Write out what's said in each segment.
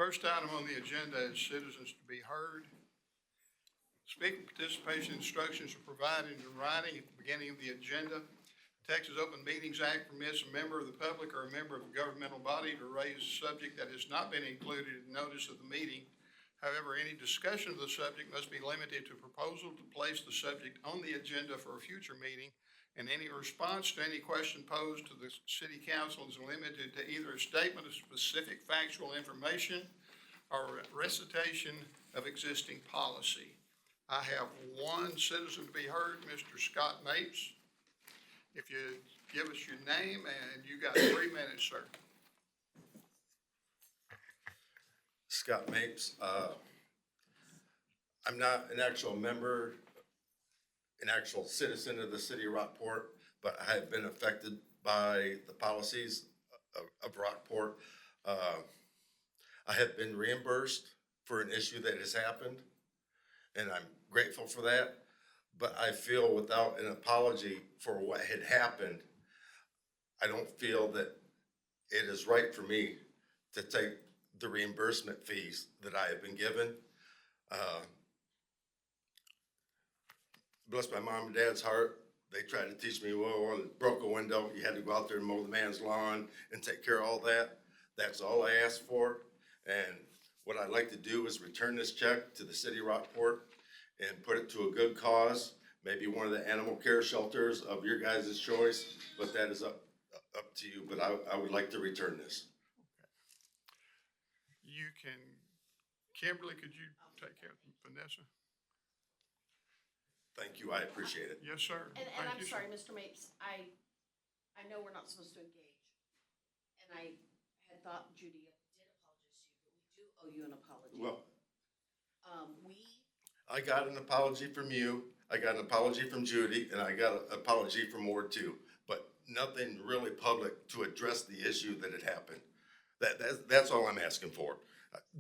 First item on the agenda is citizens to be heard. Speaker participation instructions are provided in writing at the beginning of the agenda. The Texas Open Meetings Act permits a member of the public or a member of a governmental body to raise a subject that has not been included in notice of the meeting. However, any discussion of the subject must be limited to proposal to place the subject on the agenda for a future meeting, and any response to any question posed to the city council is limited to either a statement of specific factual information or recitation of existing policy. I have one citizen to be heard, Mr. Scott Mapes. If you give us your name, and you got 3 minutes, sir. Scott Mapes. I'm not an actual member, an actual citizen of the city of Rockport, but I have been affected by the policies of Rockport. I have been reimbursed for an issue that has happened, and I'm grateful for that. But I feel without an apology for what had happened, I don't feel that it is right for me to take the reimbursement fees that I have been given. Bless my mom and dad's heart. They tried to teach me, well, when it broke a window, you had to go out there and mow the man's lawn and take care of all that. That's all I asked for. And what I'd like to do is return this check to the city of Rockport and put it to a good cause, maybe one of the animal care shelters of your guys' choice, but that is up to you. But I would like to return this. You can, Kimberly, could you take care of Vanessa? Thank you, I appreciate it. Yes, sir. And Thank I'm you, sorry, sir. Mr. Mapes, I know we're not supposed to engage. And I had thought Judy did apologize to you, but we do owe you an apology. Well, We, I got an apology from you, I got an apology from Judy, and I got an apology from Ward 2, but nothing really public to address the issue that had happened. That's all I'm asking for.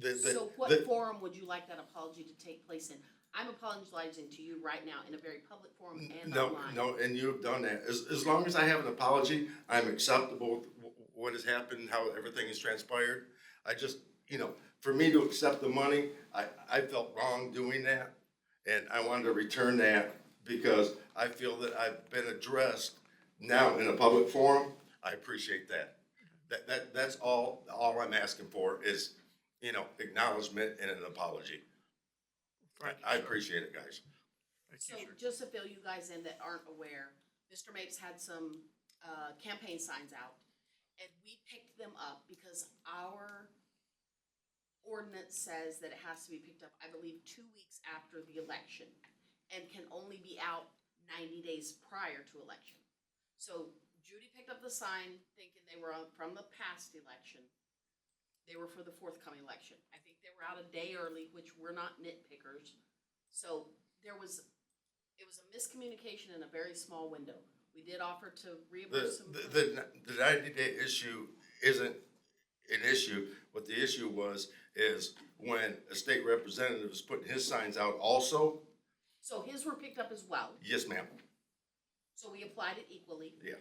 so what forum would you like that apology to take place in? I'm apologizing to you right now in a very public forum and online. No, and you've done that. As long as I have an apology, I'm acceptable with what has happened, how everything has transpired. I just, for me to accept the money, I felt wrong doing that. And I wanted to return that because I feel that I've been addressed now in a public forum. I appreciate that. That's all I'm asking for is, acknowledgement and an apology. Thank you, I sir. appreciate it, guys. Thank So you, sir. just to fill you guys in that aren't aware, Mr. Mapes had some campaign signs out, and we picked them up because our ordinance says that it has to be picked up, I believe, 2 weeks after the election, and can only be out 90 days prior to election. So Judy picked up the sign thinking they were from the past election. They were for the forthcoming election. I think they were out a day early, which we're not nitpickers. So it was a miscommunication in a very small window. We did offer to reimburse them. The 90-day issue isn't an issue. What the issue is when a state representative is putting his signs out also. So his were picked up as well. Yes, ma'am. So we applied it equally. Yeah.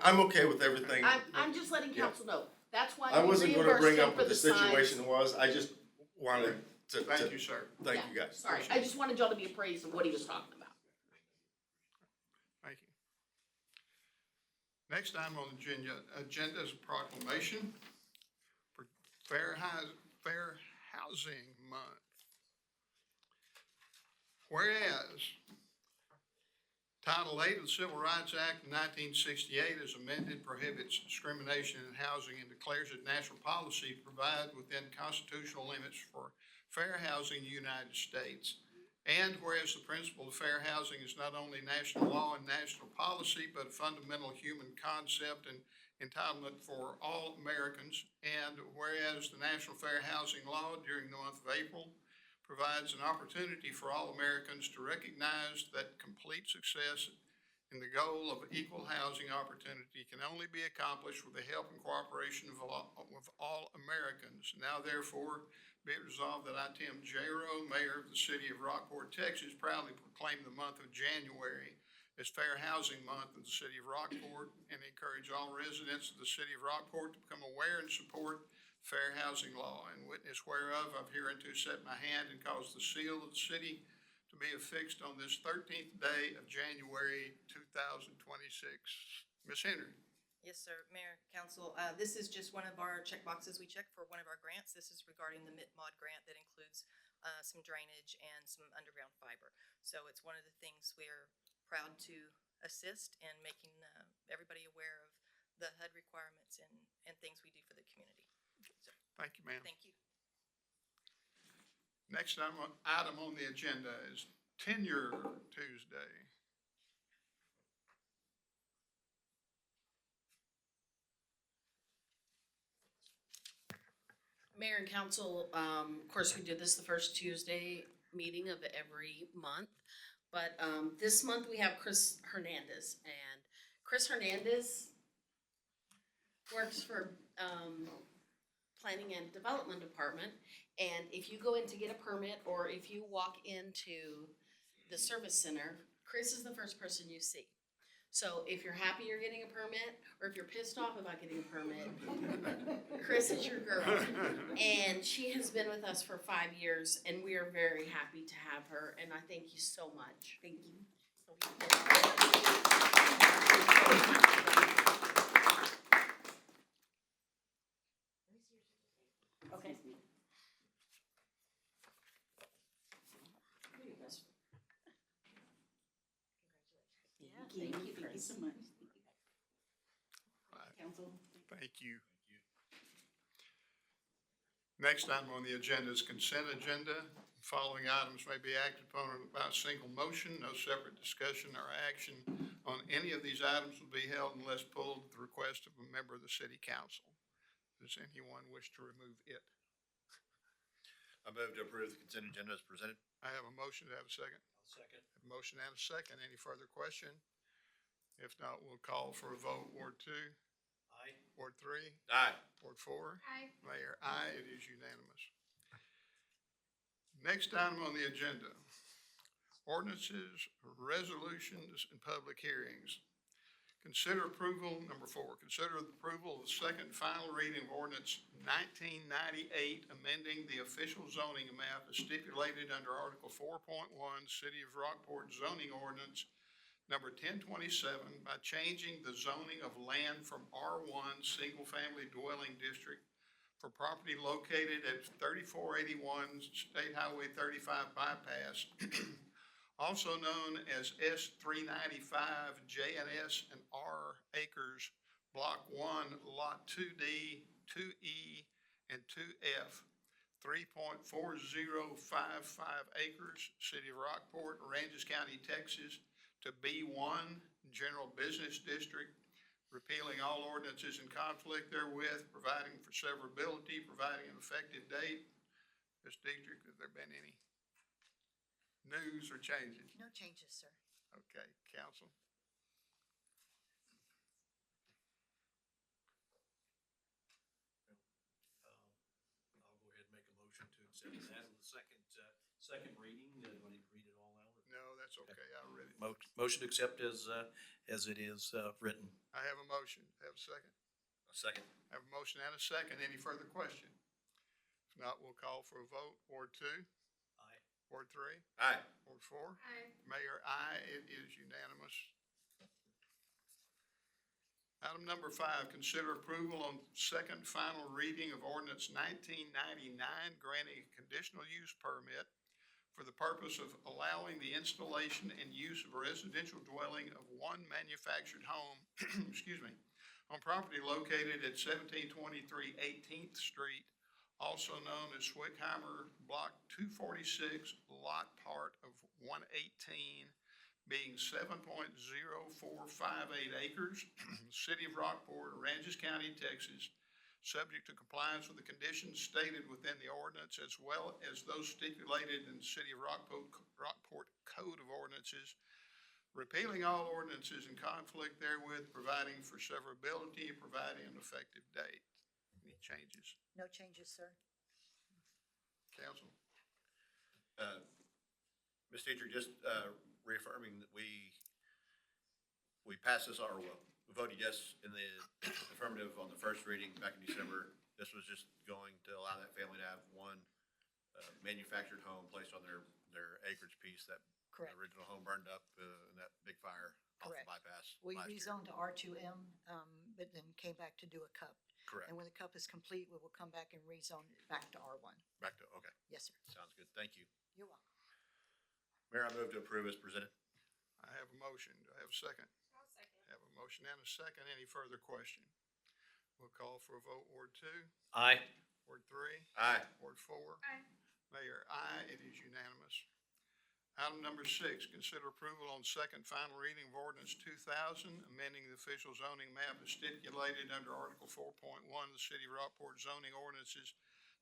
I'm okay with everything. I'm just letting council know. That's why I we wasn't gonna reimbursed bring them up for what the the situation signs. was. I just wanted to. Thank you, sir. Thank Yeah, you, guys. Sorry, I just wanted y'all to be appraised of what he was talking about. Thank you. Next item on the agenda is a proclamation for Fair Housing Month. Whereas Title 8 of the Civil Rights Act of 1968 is amended, prohibits discrimination in housing, and declares it national policy to provide within constitutional limits for fair housing in the United States. And whereas the principle of fair housing is not only national law and national policy, but a fundamental human concept and entitlement for all Americans. And whereas the National Fair Housing Law during the month of April provides an opportunity for all Americans to recognize that complete success in the goal of equal housing opportunity can only be accomplished with the help and cooperation of all Americans. Now therefore, be it resolved that I, Tim J. Rowe, Mayor of the City of Rockport, Texas, proudly proclaim the month of January as Fair Housing Month of the City of Rockport, and encourage all residents of the City of Rockport to become aware and support fair housing law. In witness whereof, I've hereunto set my hand and caused the seal of the city to be affixed on this 13th day of January 2026. Ms. Henry. Yes, sir. Mayor, council, this is just one of our check boxes we check for one of our grants. This is regarding the MIT-MOD grant that includes some drainage and some underground fiber. So it's one of the things we're proud to assist in making everybody aware of the HUD requirements and things we do for the community. So, Thank you, ma'am. thank you. Next item on the agenda is Tenure Tuesday. Mayor and council, of course, we do this the first Tuesday meeting of every month. But this month we have Chris Hernandez, and Chris Hernandez works for Planning and Development Department. And if you go in to get a permit, or if you walk into the service center, Chris is the first person you see. So if you're happy you're getting a permit, or if you're pissed off about getting a permit, Chris is your girl. And she has been with us for 5 years, and we are very happy to have her, and I thank you so much. Thank you. Okay. Thank you so much. Right. Council. Thank you. Next item on the agenda is consent agenda. Following items may be acted upon by a single motion. No separate discussion or action on any of these items will be held unless pulled at the request of a member of the city council. Does anyone wish to remove it? I move to approve the consent agenda as presented. I have a motion. To have a second? I'll second. A motion and a second. Any further question? If not, we'll call for a vote. Ward 2, Aye. Ward 3, Aye. Ward 4. Aye. Mayor, aye. It is unanimous. Next item on the agenda, ordinances, resolutions, and public hearings. Consider approval, number 4, consider the approval of the second and final reading of ordinance 1998, amending the official zoning map as stipulated under Article 4.1, City of Rockport zoning ordinance number 1027 by changing the zoning of land from R1 Single Family Dwelling District for property located at 3481 State Highway 35 Bypass, also known as S395 J&S and R acres, Block 1, Lot 2D, 2E, and 2F, 3.4055 acres, City of Rockport, Aransas County, Texas, to B1 General Business District, repealing all ordinances in conflict therewith, providing for severability, providing an effective date. Ms. Dietrich, have there been any news or changes? No changes, sir. Okay, council. I'll go ahead and make a motion to accept that in the second reading. Do I need to read it all out? No, that's okay, I read it. Motion to accept as it is written. I have a motion. Have a second? A second. I have a motion and a second. Any further question? If not, we'll call for a vote. Ward 2, Aye. Ward 3, Aye. Ward 4. Aye. Mayor, aye. It is unanimous. Item number 5, consider approval on second final reading of ordinance 1999, granting a conditional use permit for the purpose of allowing the installation and use of a residential dwelling of one manufactured home, excuse me, on property located at 1723 18th Street, also known as Swickheimer, Block 246, Lot Part of 118, being 7.0458 acres, City of Rockport, Aransas County, Texas, subject to compliance with the conditions stated within the ordinance as well as those stipulated in the City of Rockport Code of Ordinances, repealing all ordinances in conflict therewith, providing for severability, providing an effective date. Any changes? No changes, sir. Council? Ms. Teacher, just reaffirming that we we passed this, or well, we voted yes in the affirmative on the first reading back in December. This was just going to allow that family to have one manufactured home placed on their acreage piece that the Correct. original home burned up in that big fire off the Correct. bypass We last year. rezoned to R2M, but then came back to do a cup. Correct. And when the cup is complete, we will come back and rezone it back to R1. Back to, okay, Yes, sir. sounds good. Thank you. You're welcome. Mayor, I move to approve as presented. I have a motion. Do I have a second? I'll second. Have a motion and a second. Any further question? We'll call for a vote. Ward 2, Aye. Ward 3, Aye. Ward 4. Aye. Mayor, aye. It is unanimous. Item number 6, consider approval on second final reading of ordinance 2000, amending the official zoning map as stipulated under Article 4.1 of the City of Rockport zoning ordinances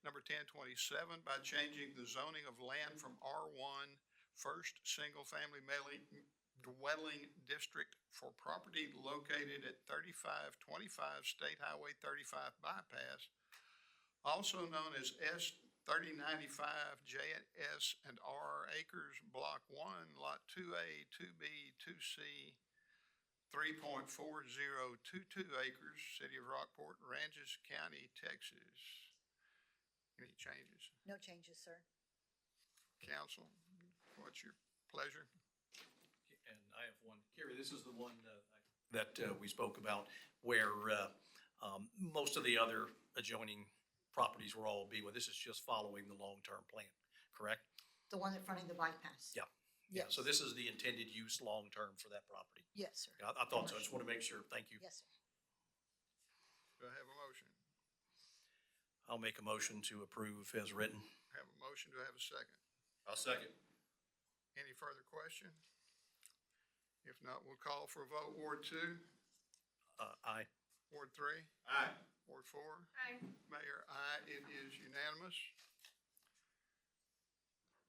number 1027 by changing the zoning of land from R1 first single-family dwelling district for property located at 3525 State Highway 35 bypass, also known as S3095 JS and R acres, Block 1, Lot 2A, 2B, 2C, 3.4022 acres, City of Rockport, Aransas County, Texas. Any changes? No changes, sir. Council, what's your pleasure? And I have one. Carrie, this is the one that we spoke about where most of the other adjoining properties will all be, well, this is just following the long-term plan, correct? The one in front of the bypass? Yeah. Yes. So this is the intended use long-term for that property. Yes, sir. I thought so. I just want to make sure. Thank you. Yes, sir. Do I have a motion? I'll make a motion to approve as written. Have a motion, do I have a second? I'll second. Any further question? If not, we'll call for a vote. Ward 2, Aye. Ward 3, Aye. Ward 4. Aye. Mayor, aye, it is unanimous.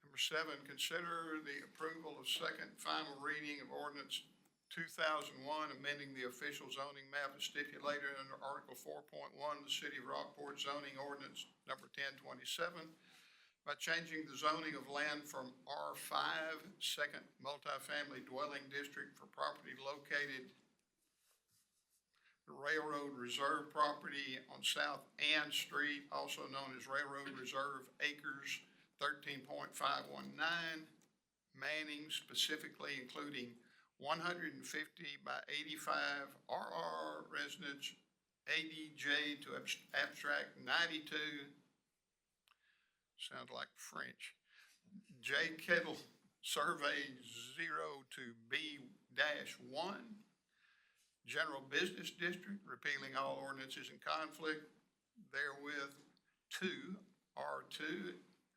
Number 7, consider the approval of second final reading of ordinance 2001, amending the official zoning map as stipulated under Article 4.1 of the City of Rockport zoning ordinance number 1027 by changing the zoning of land from R5, second multifamily dwelling district for property located Railroad Reserve property on South Ann Street, also known as Railroad Reserve Acres, 13.519, Manning, specifically including 150 by 85 RR residence, ADJ to abstract 92, sounds like French, J Kettle Survey 0 to B-1, General Business District, repealing all ordinances in conflict therewith, 2, R2,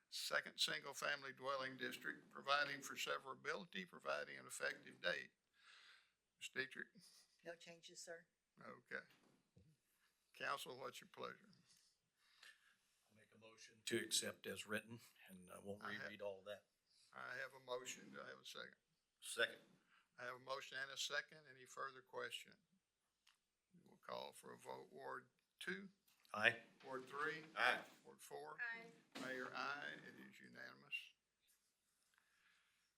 second single-family dwelling district, providing for severability, providing an effective date. Ms. Dietrich? No changes, sir. Okay. Council, what's your pleasure? I'll make a motion to accept as written, and I won't I have- reread all of that. I have a motion. Do I have a second? Second. I have a motion and a second. Any further question? We'll call for a vote. Ward 2, Aye. Ward 3, Aye. Ward 4. Aye. Mayor, aye. It is unanimous.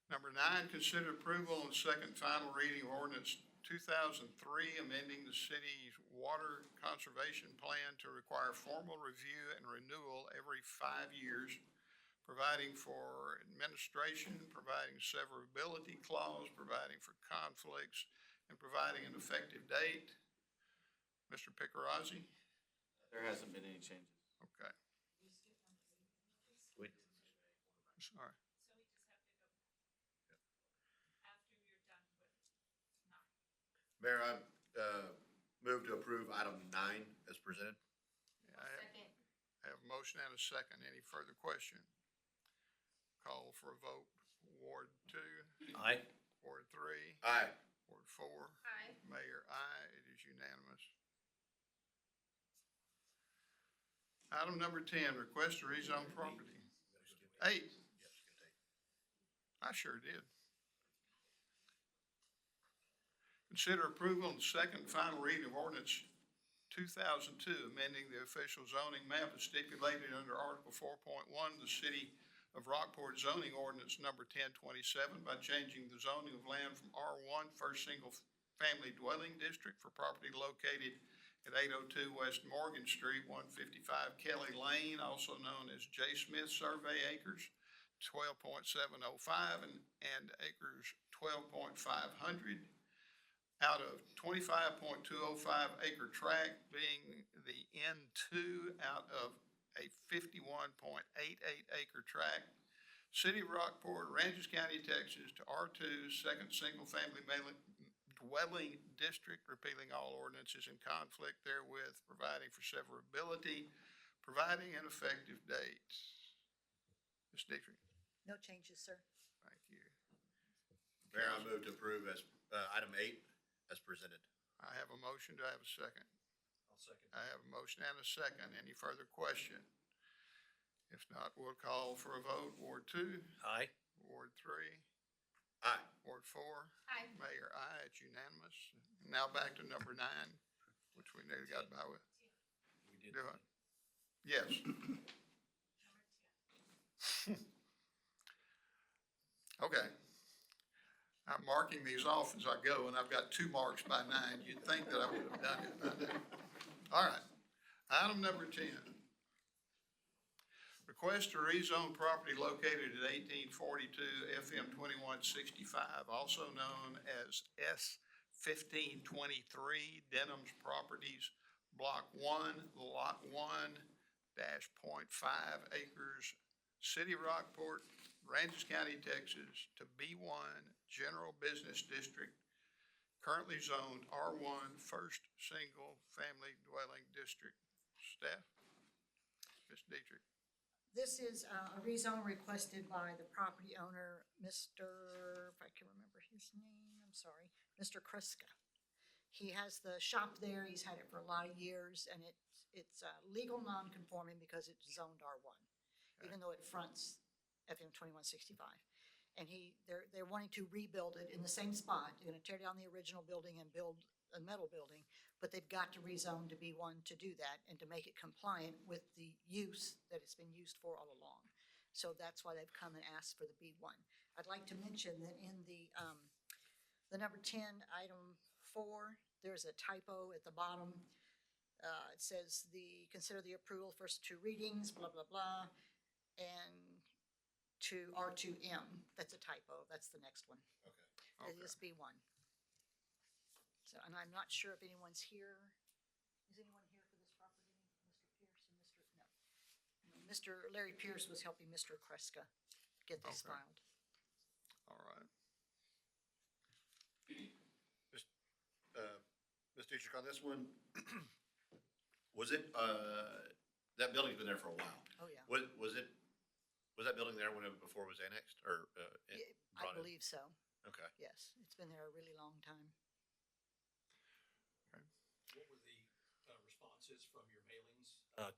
Number 9, consider approval on second final reading of ordinance 2003, amending the city's water conservation plan to require formal review and renewal every 5 years, providing for administration, providing severability clause, providing for conflicts, and providing an effective date. Mr. Picarazzi? There hasn't been any changes. Okay, We- sorry. Mayor, I move to approve item 9 as presented. Second. I have a motion and a second. Any further question? Call for a vote. Ward 2, Aye. Ward 3, Aye. Ward 4. Aye. Mayor, aye. It is unanimous. Item number 10, request to rezone property. 8. I sure did. Consider approval and second final reading of ordinance 2002, amending the official zoning map as stipulated under Article 4.1 of the City of Rockport zoning ordinance number 1027 by changing the zoning of land from R1 first single Family Dwelling District for property located at 802 West Morgan Street, 155 Kelly Lane, also known as J. Smith Survey Acres, 12.705 and acres 12.500, out of 25.205 acre tract, being the N2 out of a 51.88 acre tract, City of Rockport, Aransas County, Texas, to R2, second single-family dwelling district, repealing all ordinances in conflict therewith, providing for severability, providing an effective date. Ms. Dietrich, No changes, sir. thank you. Mayor, I move to approve as, item 8 as presented. I have a motion. Do I have a second? I'll second. I have a motion and a second. Any further question? If not, we'll call for a vote. Ward 2, Aye. Ward 3, Aye. Ward 4. Aye. Mayor, aye. It's unanimous. Now back to number 9, which we nearly got by with. We did. Do it. Yes. Okay. I'm marking these off as I go, and I've got 2 marks by 9. You'd think that I would have done it by now. All right. Item number 10. Request to rezone property located at 1842 FM 2165, also known as S 1523 Denham's Properties, Block 1, Lot 1, .5 acres, City of Rockport, Aransas County, Texas, to B1 General Business District, currently zoned R1 First Single Family Dwelling District. Staff? Ms. Dietrich? This is a rezone requested by the property owner, Mr., if I can remember his name, I'm sorry, Mr. Kreska. He has the shop there, he's had it for a lot of years, and it's legal non-conforming because it's zoned R1, even though it fronts FM 2165. And they're wanting to rebuild it in the same spot. They're gonna tear down the original building and build a metal building, but they've got to rezone to B1 to do that and to make it compliant with the use that it's been used for all along. So that's why they've come and asked for the B1. I'd like to mention that in the number 10, item 4, there's a typo at the bottom. It says consider the approval first 2 readings, blah, blah, blah, and to R2M. That's a typo. That's the next one. Okay. It is B1. So, and I'm not sure if anyone's here. Is anyone here for this property? Mr. Pierce and no. Mr. Larry Pierce was helping Mr. Kreska get this Okay. filed. All right. Ms. Dietrich, on this one, was it, that building's been there for a while. Oh, yeah. Was that building there before it was annexed or, Yeah, I brought in? believe so. Okay. Yes, it's been there a really long time. What were the responses from your mailings to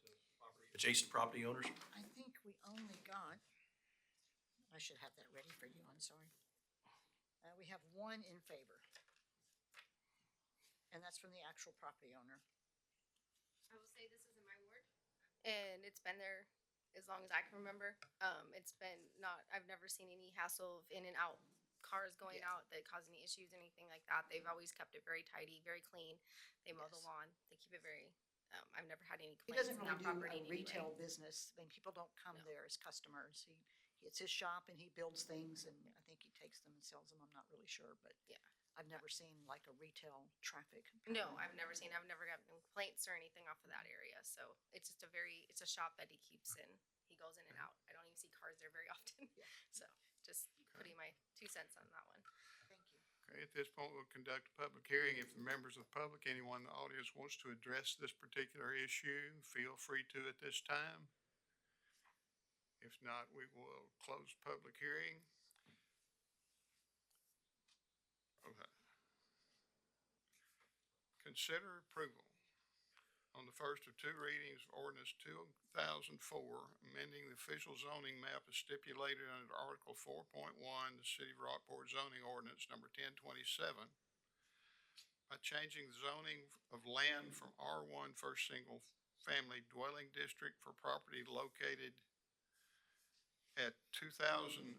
adjacent property owners? I think we only got, I should have that ready for you, I'm sorry. We have 1 in favor. And that's from the actual property owner. I will say this is in my ward, and it's been there as long as I can remember. It's been I've never seen any hassle of in and out cars going Yeah. out that cause any issues, anything like that. They've always kept it very tidy, very clean. They mow the Yes. lawn. They keep it very, I've never had any He complaints doesn't in really that do property a in any way. retail business. I mean, people don't come No. there as customers. It's his shop and he builds things and I think he takes them and sells them. I'm not really sure, but Yeah. I've never seen like a retail traffic. No, pattern. I've never gotten complaints or anything off of that area. So it's just it's a shop that he keeps in. He goes in and out. I don't even see cars there very often. Yeah. So just putting my 2 cents on that one. Thank you. Okay, at this point, we'll conduct a public hearing. If the members of the public, anyone in the audience wants to address this particular issue, feel free to at this time. If not, we will close public hearing. Okay. Consider approval on the first of 2 readings of ordinance 2004, amending the official zoning map as stipulated under Article 4.1, the City of Rockport zoning ordinance number 1027, by changing the zoning of land from R1 First Single Family Dwelling District for property located at 2011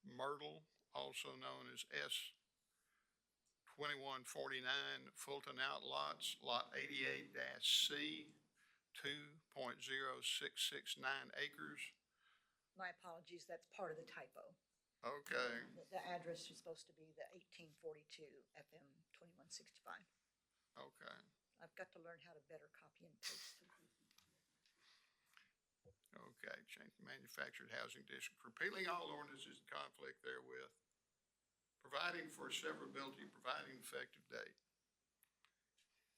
Myrtle, also known as S 2149 Fulton Outlots, Lot 88-C, 2.0669 acres. My apologies, that's part of the typo. Okay, The address is supposed to be the 1842 FM 2165. okay, I've got to learn how to better copy and paste. okay. Change the manufactured housing district, repealing all ordinances in conflict therewith, providing for severability, providing effective date.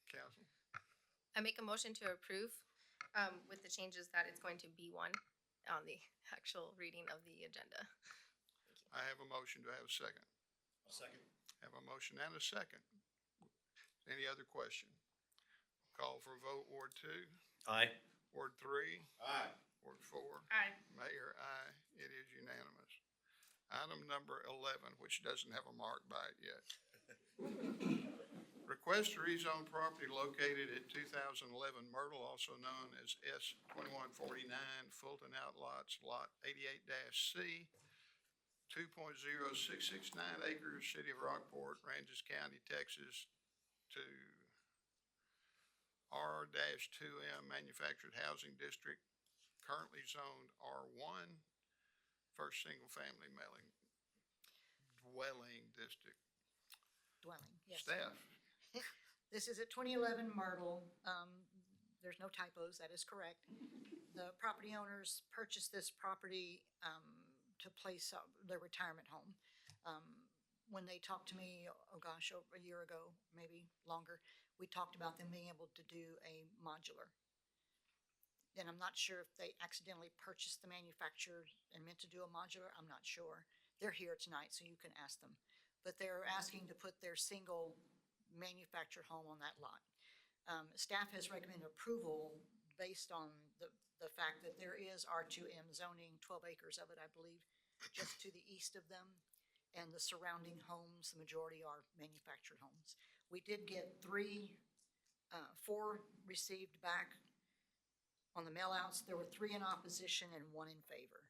Council? I make a motion to approve, with the changes that it's going to be one on the actual reading of the agenda. I have a motion. Do I have a second? A second. Have a motion and a second. Any other question? Call for a vote. Ward 2, Aye. Ward 3, Aye. Ward 4. Aye. Mayor, aye. It is unanimous. Item number 11, which doesn't have a mark by it yet. Request to rezone property located at 2011 Myrtle, also known as S 2149 Fulton Outlots, Lot 88-C, 2.0669 acres, City of Rockport, Aransas County, Texas, to R-2M Manufactured Housing District, currently zoned R1, first single-family dwelling district. Dwelling, yes. Staff? This is at 2011 Myrtle. There's no typos, that is correct. The property owners purchased this property to place their retirement home. When they talked to me, oh gosh, over a year ago, maybe longer, we talked about them being able to do a modular. And I'm not sure if they accidentally purchased the manufacturer and meant to do a modular, I'm not sure. They're here tonight, so you can ask them. But they're asking to put their single manufactured home on that lot. Staff has recommended approval based on the fact that there is R2M zoning, 12 acres of it, I believe, just to the east of them. And the surrounding homes, the majority are manufactured homes. We did get 4 received back on the mailouts. There were 3 in opposition and 1 in favor.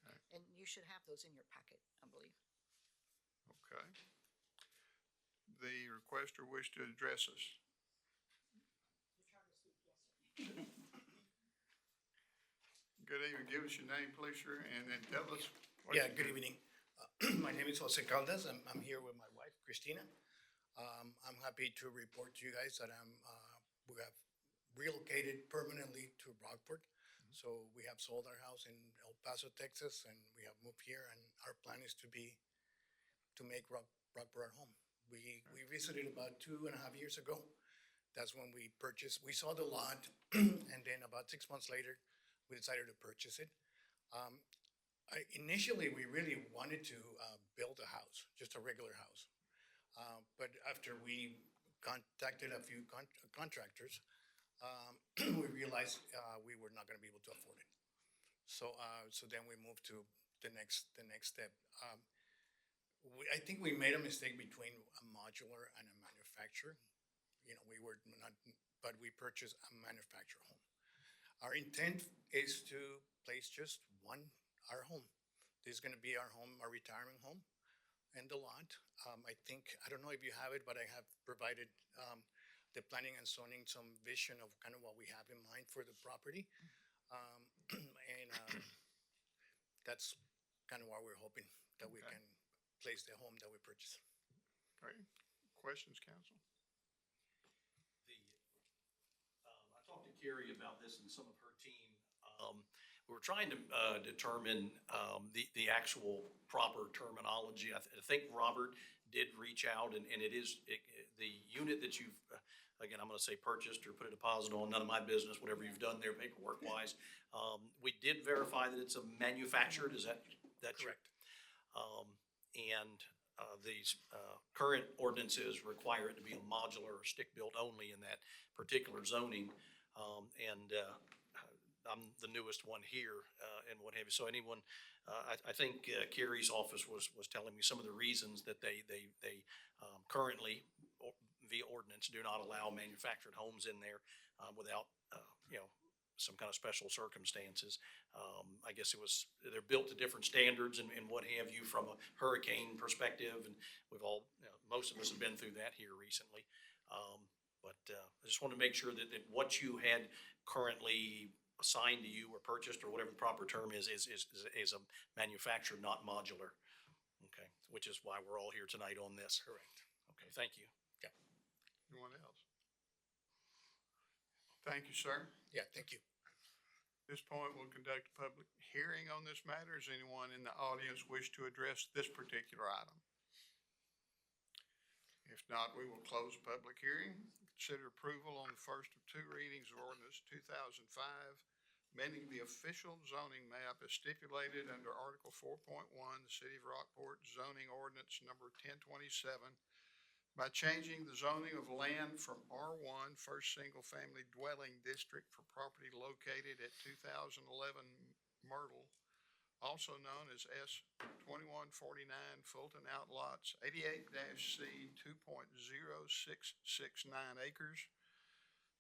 Okay. And you should have those in your packet, I believe. Okay. The requester wish to address us. Good evening. Give us your name, please, sir, and then tell us. what Yeah, you good do. evening. My name is Jose Caldas. I'm here with my wife, Christina. I'm happy to report to you guys that we have relocated permanently to Rockport. So we have sold our house in El Paso, Texas, and we have moved here, and our plan is to make Rockport our home. We visited about 2.5 years ago. That's when we purchased, we saw the lot, and then about 6 months later, we decided to purchase it. Initially, we really wanted to build a house, just a regular house. But after we contacted a few contractors, we realized we were not going to be able to afford it. So then we moved to the next step. I think we made a mistake between a modular and a manufacturer. You know, we were not, but we purchased a manufactured home. Our intent is to place just our home. This is going to be our home, our retirement home, and the lot. I don't know if you have it, but I have provided the planning and zoning some vision of kind of what we have in mind for the property. That's kind of what we're hoping, that we Okay. can place the home that we purchased. Okay. Questions, council? I talked to Carrie about this and some of her team. We were trying to determine the actual proper terminology. I think Robert did reach out, and it is the unit that you've, again, I'm going to say purchased or put a deposit on, none of my business, whatever you've done there paperwork-wise. We did verify that it's a manufactured, is that Correct. And these current ordinances require it to be a modular or stick-built only in that particular zoning. I'm the newest one here and what have you. So anyone, I think Carrie's office was telling me some of the reasons that they currently via ordinance do not allow manufactured homes in there without, some kind of special circumstances. I guess they're built to different standards and what have you from a hurricane perspective, and we've all, most of us have been through that here recently. But I just want to make sure that what you had currently assigned to you or purchased or whatever the proper term is a manufactured, not modular. Okay, which is why we're all here tonight on this. Correct. Okay, thank you. Anyone else? Thank you, sir. Yeah, thank you. At this point, we'll conduct a public hearing on this matter. Does anyone in the audience wish to address this particular item? If not, we will close the public hearing. Consider approval on the first of two readings of ordinance 2005, amending the official zoning map as stipulated under Article 4.1, the City of Rockport zoning ordinance number 1027, by changing the zoning of land from R1 First Single Family Dwelling District for property located at 2011 Myrtle, also known as S 2149 Fulton Outlots 88-C 2.0669 acres,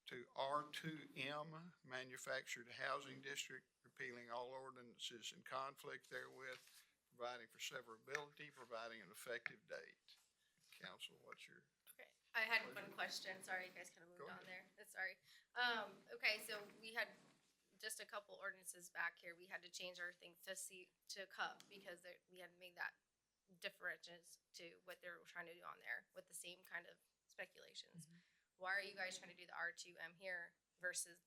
to R2M Manufactured Housing District, repealing all ordinances in conflict therewith, providing for severability, providing an effective date. Council, what's your? Okay, I had one question. Sorry, you guys kind of moved on there. Sorry. Okay, so we had just a couple ordinances back here. We had to change our thing to cup because we had made that differentials to what they're trying to do on there with the same kind of speculations. Why are you guys trying to do the R2M here versus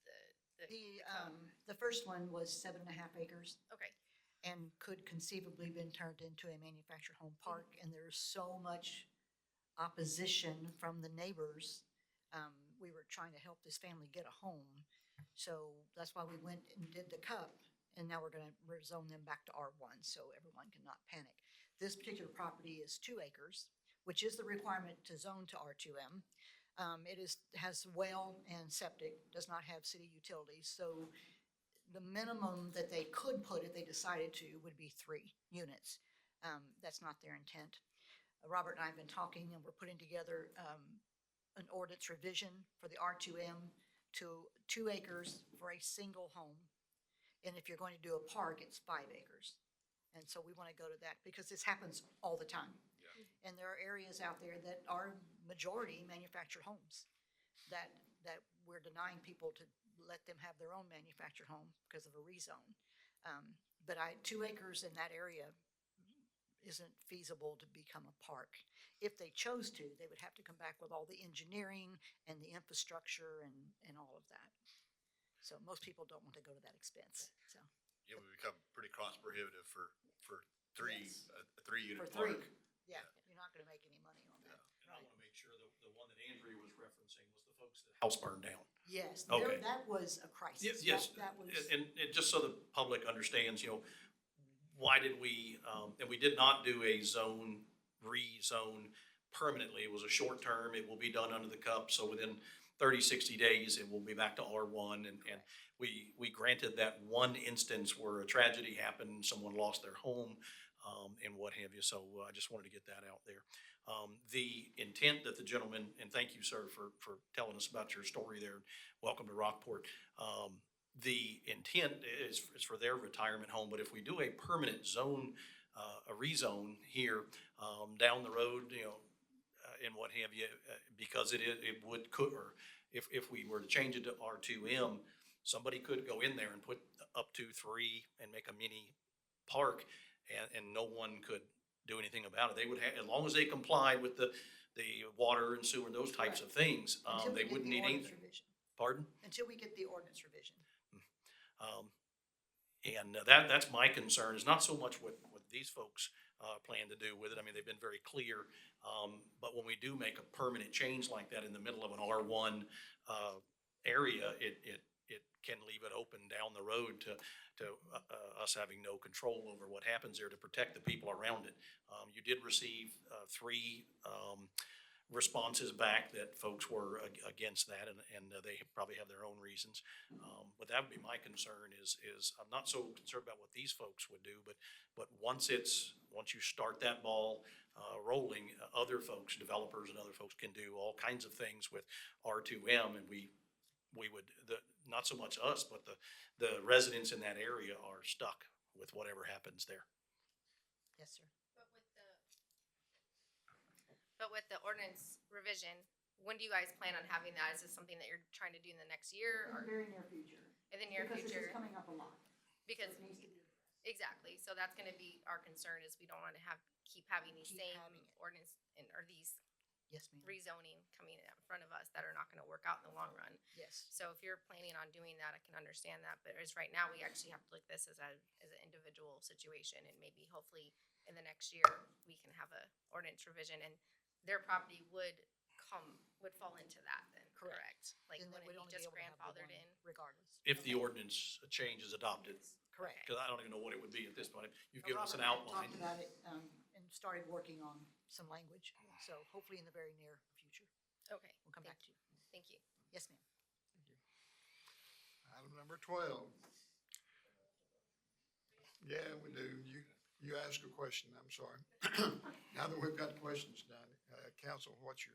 The first one was 7.5 acres okay, and could conceivably been turned into a manufactured home park, and there's so much opposition from the neighbors. We were trying to help this family get a home, so that's why we went and did the cup, and now we're gonna rezone them back to R1, so everyone can not panic. This particular property is 2 acres, which is the requirement to zone to R2M. Has well and septic, does not have city utilities, so the minimum that they could put if they decided to would be 3 units. That's not their intent. Robert and I have been talking, and we're putting together an ordinance revision for the R2M to 2 acres for a single home. And if you're going to do a park, it's 5 acres. And so we want to go to that because this happens all the time. And there are areas out there that are majority manufactured homes that we're denying people to let them have their own manufactured home because of a rezone. But 2 acres in that area isn't feasible to become a park. If they chose to, they would have to come back with all the engineering and the infrastructure and all of that. So most people don't want to go to that expense, so. It would become pretty cost prohibitive for three, Yes. a 3-unit For 3, park. yeah, you're not gonna make any money on that. And I want to make sure the one that Andrea was referencing was the folks that house burned down. Yes, Okay. that was a crisis. Yes, That was. and just so the public understands, why did we, and we did not do a rezone permanently. It was a short term. It will be done under the cup. So within 30, 60 days, it will be back to R1. And we granted that one instance where a tragedy happened, someone lost their home, and what have you. So I just wanted to get that out there. The intent that the gentleman, and thank you, sir, for telling us about your story there. Welcome to Rockport. The intent is for their retirement home, but if we do a permanent zone, a rezone here, down the road, and what have you, because it could, or if we were to change it to R2M, somebody could go in there and put up to 3 and make a mini park, and no one could do anything about it. They would have, as long as they complied with the water and sewer and those types of things, Until we they get wouldn't the need ordinance anything. revision. Pardon? Until we get the ordinance revision. And that's my concern, is not so much what these folks plan to do with it. I mean, they've been very clear. But when we do make a permanent change like that in the middle of an R1 area, it can leave it open down the road to us having no control over what happens there to protect the people around it. You did receive 3 responses back that folks were against that, and they probably have their own reasons. But that would be my concern is I'm not so concerned about what these folks would do, but once you start that ball rolling, other folks, developers and other folks can do all kinds of things with R2M, and we would, not so much us, but the residents in that area are stuck with whatever happens there. Yes, sir. But with the ordinance revision, when do you guys plan on having that? Is this something that you're trying to do in the next year In or the very near future. in the near Because this future? is coming up a lot. Because, It needs to be exactly, so that's gonna be our concern is we don't wanna keep having these Keep same having it. ordinance or these Yes, ma'am. rezoning coming in front of us that are not gonna work out in the long run. Yes. So if you're planning on doing that, I can understand that, but as right now, we actually have to look at this as an individual situation, and maybe hopefully in the next year, we can have a ordinance revision, and their property would fall into that then, correct? Like, Then would we'd it be only be just able to have the grandfathered one in? Regardless. If the ordinance change is adopted, Correct. because I don't even know what it would be at this point. You've Well, given us an Robert and I outline. Talked about it, and started working on some language, so hopefully in the very near future, Okay. we'll come back to you. Thank you. Yes, ma'am. Item number 12. Yeah, we do. You ask a question, I'm sorry. Now that we've got questions done, council, what's your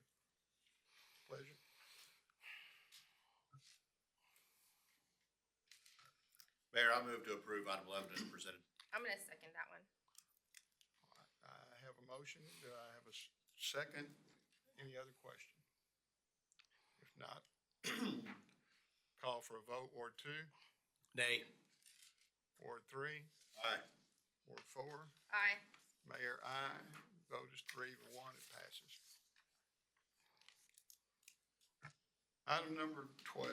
pleasure? Mayor, I move to approve item 11 as presented. I'm gonna second that one. I have a motion. Do I have a second? Any other question? If not, call for a vote. Ward 2, Nay. Ward 3, Aye. Ward 4. Aye. Mayor, aye. Vote is 3-1, it passes. Item number 12.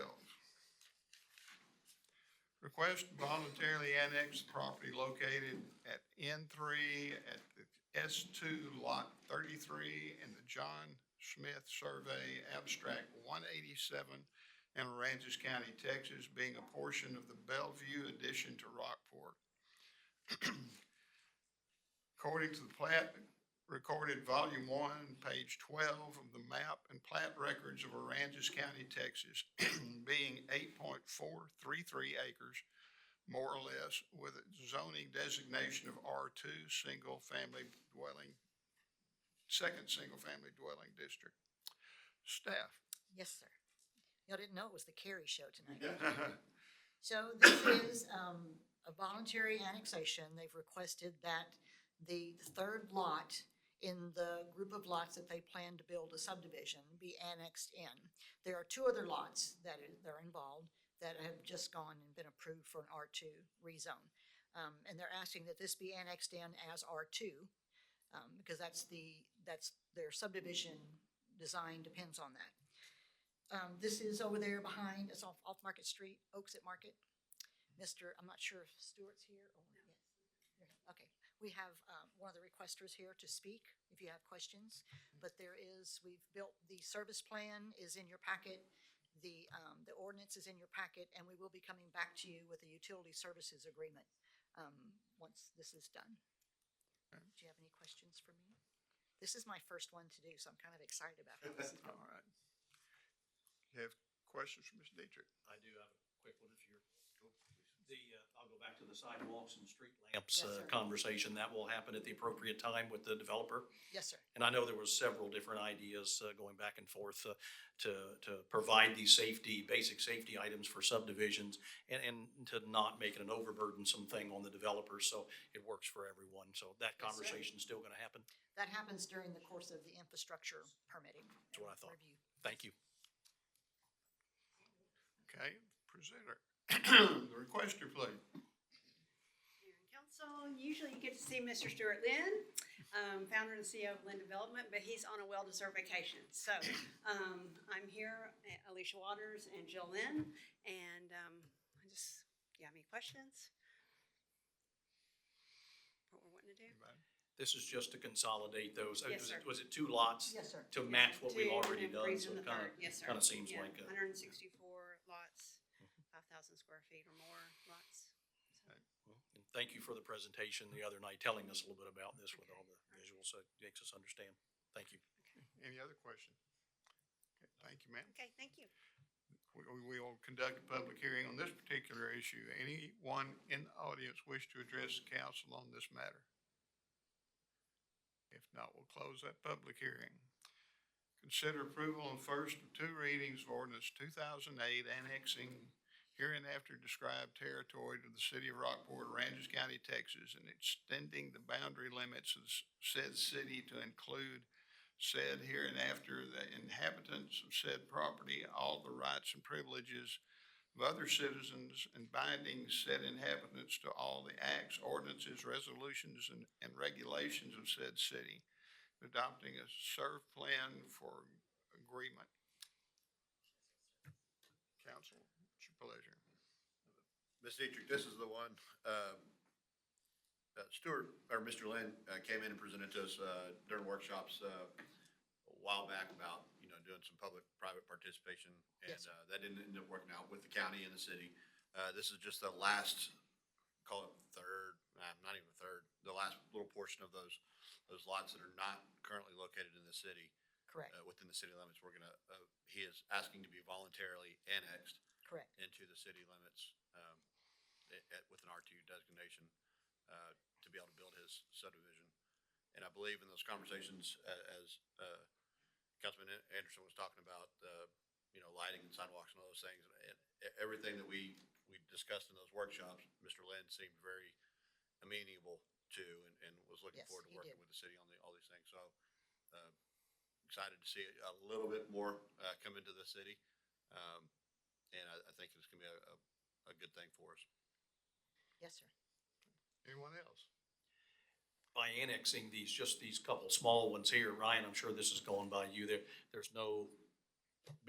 Request to voluntarily annex property located at N3 at the S2 Lot 33 in the John Smith Survey Abstract 187 in Aransas County, Texas, being a portion of the Bellevue addition to Rockport. According to the plat recorded volume 1, page 12 of the map and plat records of Aransas County, Texas, being 8.433 acres, more or less, with a zoning designation of R2, second single-family dwelling district. Staff. Yes, sir. Y'all didn't know it was the Carey show tonight. So this is a voluntary annexation. They've requested that the third lot in the group of lots that they plan to build a subdivision be annexed in. There are 2 other lots that are involved that have just gone and been approved for an R2 rezone. And they're asking that this be annexed in as R2, because that's their subdivision design depends on that. This is over there behind, it's off Market Street, Oaks at Market. I'm not sure if Stewart's here or, yes. Okay, we have one of the requesters here to speak if you have questions, but we've built, the service plan is in your packet, the ordinance is in your packet, and we will be coming back to you with a utility services agreement once this is done. Do you have any questions for me? This is my first one to do, so I'm kind of excited about how this is going. All right. You have questions for Ms. Dietrich? I do have a quick one if you're, I'll go back to the sidewalks and street lamps Yes, sir. conversation. That will happen at the appropriate time with the developer. Yes, sir. And I know there was several different ideas going back and forth to provide these basic safety items for subdivisions and to not make it an overburdensome thing on the developer, so it works for everyone. So that Yes, sir. conversation's still gonna happen. That happens during the course of the infrastructure permitting. That's what I thought. Review. Thank you. Okay, presenter. The requester, please. Mayor and Council, usually you get to see Mr. Stuart Lynn, founder and CEO of Lynn Development, but he's on a well-deserved vacation. So I'm here, Alicia Waters and Jill Lynn, and do you have any questions? What we're wanting to do? This is just to consolidate those. Yes, sir. Was it 2 lots? Yes, sir. To match what we've Two, already and done, Freese so and it the kind third. Yes, sir. of seems Yeah, like 164 lots, 5,000 square feet or more lots. And thank you for the presentation the other night, telling us a little bit about this with all the visuals, so it makes us understand. Thank you. Any other questions? Okay, thank you, ma'am. Okay, thank you. We will conduct a public hearing on this particular issue. Anyone in the audience wish to address the council on this matter? If not, we'll close that public hearing. Consider approval on first of 2 readings of ordinance 2008 annexing hereinafter described territory to the city of Rockport, Aransas County, Texas, and extending the boundary limits of said city to include said hereinafter the inhabitants of said property, all the rights and privileges of other citizens, and binding said inhabitants to all the acts, ordinances, resolutions, and regulations of said city, adopting a SERV plan for agreement. Council, it's your pleasure. Ms. Dietrich, this is the one, Stuart, or Mr. Lynn, came in and presented to us, during workshops, a while back about, doing some public-private participation. And, Yes, sir. that didn't end up working out with the county and the city. This is just the last, call it third, not even third, the last little portion of those lots that are not currently located in the city. Correct, Within the city limits, we're gonna, he is asking to be voluntarily annexed correct. into the city limits, with an R2 designation, to be able to build his subdivision. And I believe in those conversations, as Councilman Anderson was talking about, lighting and sidewalks and all those things, and everything that we discussed in those workshops, Mr. Lynn seemed very amenable to, and was looking Yes, forward to he working did. with the city on all these things. So, excited to see a little bit more, come into the city. And I think it's gonna be a good thing for us. Yes, sir. Anyone else? By annexing just these couple small ones here, Ryan, I'm sure this is going by you, there's no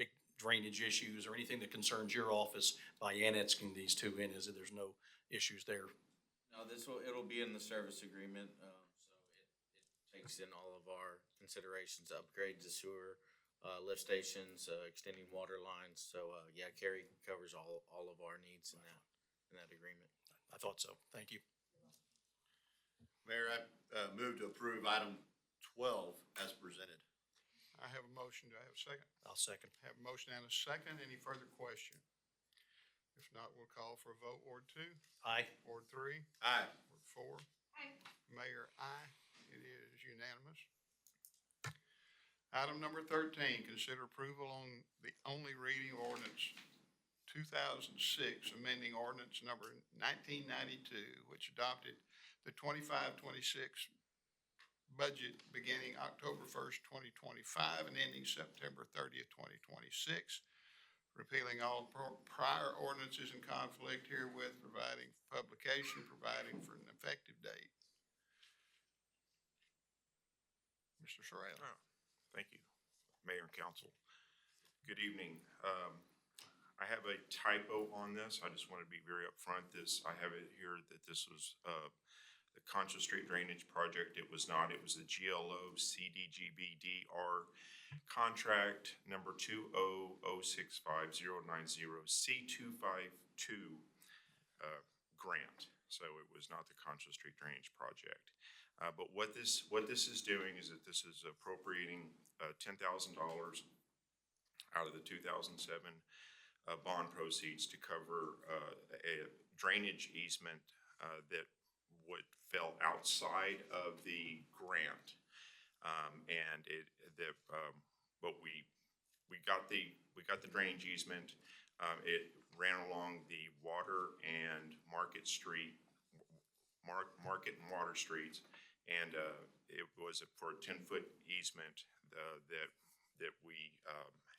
big drainage issues or anything that concerns your office by annexing these two in, is it? There's no issues there? No, it'll be in the service agreement, so it takes in all of our considerations, upgrades to sewer, lift stations, extending water lines. So, yeah, Kerry covers all of our needs in that agreement. I thought so. Thank you. Mayor, I move to approve item 12 as presented. I have a motion. Do I have a second? I'll second. Have a motion and a second. Any further question? If not, we'll call for a vote. Ward 2, Aye. Ward 3, Aye. Ward 4. Aye. Mayor, aye. It is unanimous. Item number 13, consider approval on the only reading of ordinance 2006, amending ordinance number 1992, which adopted the 25-26 budget beginning October 1st, 2025 and ending September 30th, 2026, repealing all prior ordinances in conflict herewith, providing for publication, providing for an effective date. Mr. Sorrell. Thank you, Mayor and Council. Good evening. I have a typo on this. I just want to be very upfront. I have it here that this was the Concha Street Drainage Project. It was not. It was the GLO CDGBDR contract number 200659090 C252 grant. So it was not the Concha Street Drainage Project. But what this is doing is that this is appropriating $10,000 out of the 2007 bond proceeds to cover a drainage easement that fell outside of the grant. But we got the drainage easement. It ran along the Water and Market Street, Market and Water Streets. And it was for a 10-foot easement that we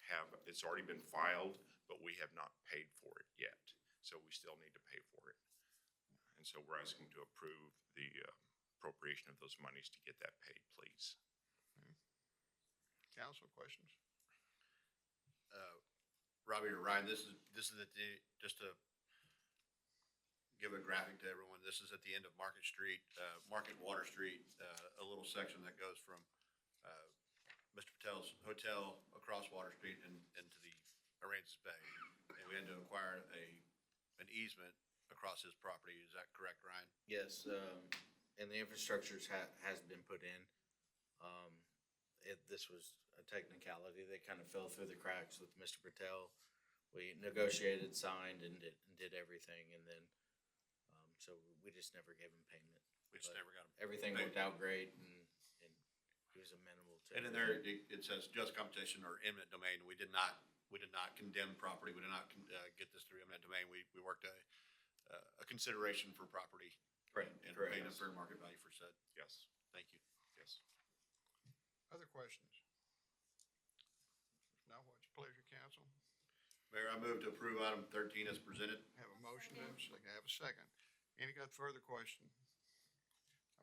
have. It's already been filed, but we have not paid for it yet. So we still need to pay for it. And so we're asking to approve the appropriation of those monies to get that paid, please. Council questions? Robbie or Ryan, this is just to give a graphic to everyone. This is at the end of Market Street, Market Water Street, a little section that goes from Mr. Patel's hotel across Water Street and into the Aransas Bay. And we had to acquire an easement across his property. Is that correct, Ryan? Yes, and the infrastructure has been put in. This was a technicality that kind of fell through the cracks with Mr. Patel. We negotiated, signed, and did everything, and then, so we just never gave him payment. We just never got him. Everything paid. worked out great, and he was amenable to it. And in there, it says just competition or eminent domain. We did not we did not condemn property, we did not get this through eminent domain. We worked a consideration for property. Correct, And correct. paying a fair market value for said. Yes, Thank you. yes. Other questions? If not, what's your pleasure, council? Mayor, I move to approve item 13 as presented. Have a motion, have a second. Any got further question?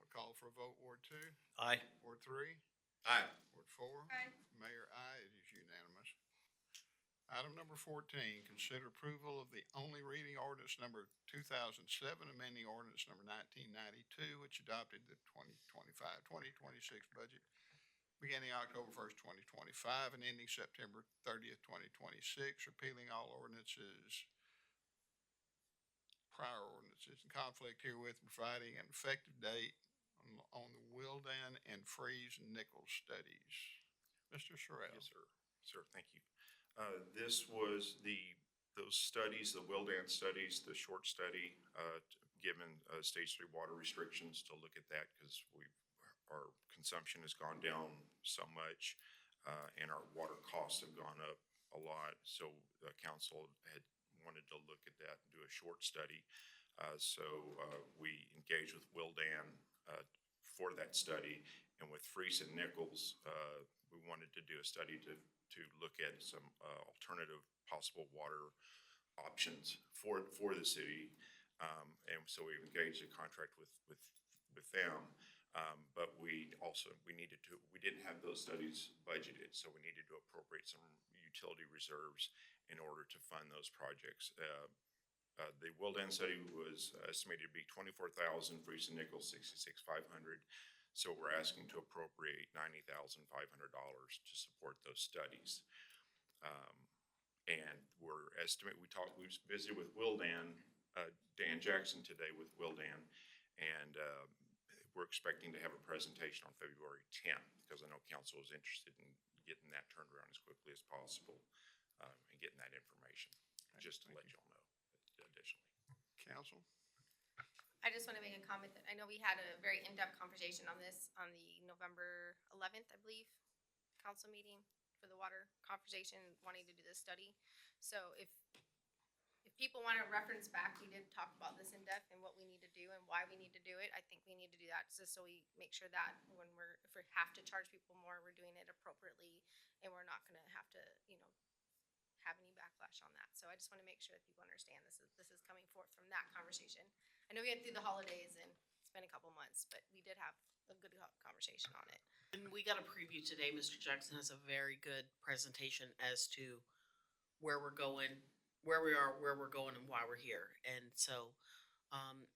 I'll call for a vote. Ward 2, Aye. Ward 3, Aye. Ward 4. Aye. Mayor, aye, it is unanimous. Item number 14, consider approval of the only reading ordinance number 2007, amending ordinance number 1992, which adopted the 2025-2026 budget beginning October 1st, 2025, and ending September 30th, 2026, repealing all ordinances, prior ordinances in conflict herewith, providing an effective date on the Willdan and Freese and Nichols studies. Mr. Sorrell. Yes, sir. Sir, thank you. This was those studies, the Willdan studies, the short study, given stage 3 water restrictions to look at that because our consumption has gone down so much and our water costs have gone up a lot. So the council had wanted to look at that and do a short study. So we engaged with Willdan for that study, and with Freese and Nichols, we wanted to do a study to look at some alternative possible water options for the city. And so we engaged a contract with them. But we didn't have those studies budgeted, so we needed to appropriate some utility reserves in order to fund those projects. The Willdan study was estimated to be $24,000, Freese and Nichols $66,500. So we're asking to appropriate $90,500 to support those studies. And we visited with Willdan, Dan Jackson today with Willdan, and we're expecting to have a presentation on February 10th because I know council is interested in getting that turned around as quickly as possible and getting that information, just to let y'all know additionally. Council? I just want to make a comment that I know we had a very in-depth conversation on this on the November 11th, I believe, council meeting for the water conversation, wanting to do this study. So if people want to reference back, we did talk about this in depth and what we need to do and why we need to do it. I think we need to do that just so we make sure that if we have to charge people more, we're doing it appropriately and we're not going to have to, have any backlash on that. So I just want to make sure that people understand this is coming forth from that conversation. I know we went through the holidays and it's been a couple months, but we did have a good conversation on it. And we got a preview today. Mr. Jackson has a very good presentation as to where we're going, where we are, where we're going, and why we're here. And so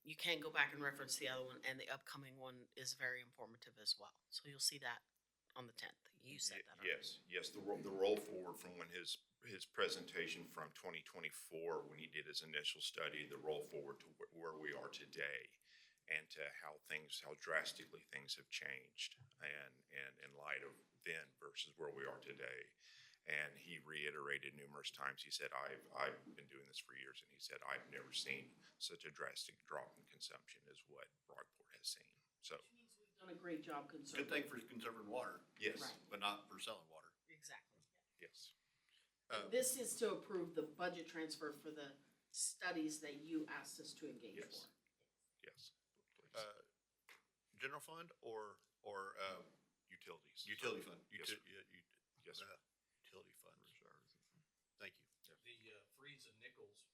you can go back and reference the other one, and the upcoming one is very informative as well. So you'll see that on the 10th. You said that. Yes, the roll forward from when his presentation from 2024, when he did his initial study, the roll forward to where we are today and to how drastically things have changed and in light of then versus where we are today. And he reiterated numerous times, he said, I've been doing this for years, and he said, I've never seen such a drastic drop in consumption as what Rockport has seen. So, Which means we've done a great job conserving. Good thing for conserving water. yes, Right. But not for selling water. Exactly. yes. This is to approve the budget transfer for the studies that you asked us to engage Yes. for. Yes, please. General fund or Utilities. utility fund? Yes, sir. Yes, sir. Utility funds. Thank you. The Freese and Nichols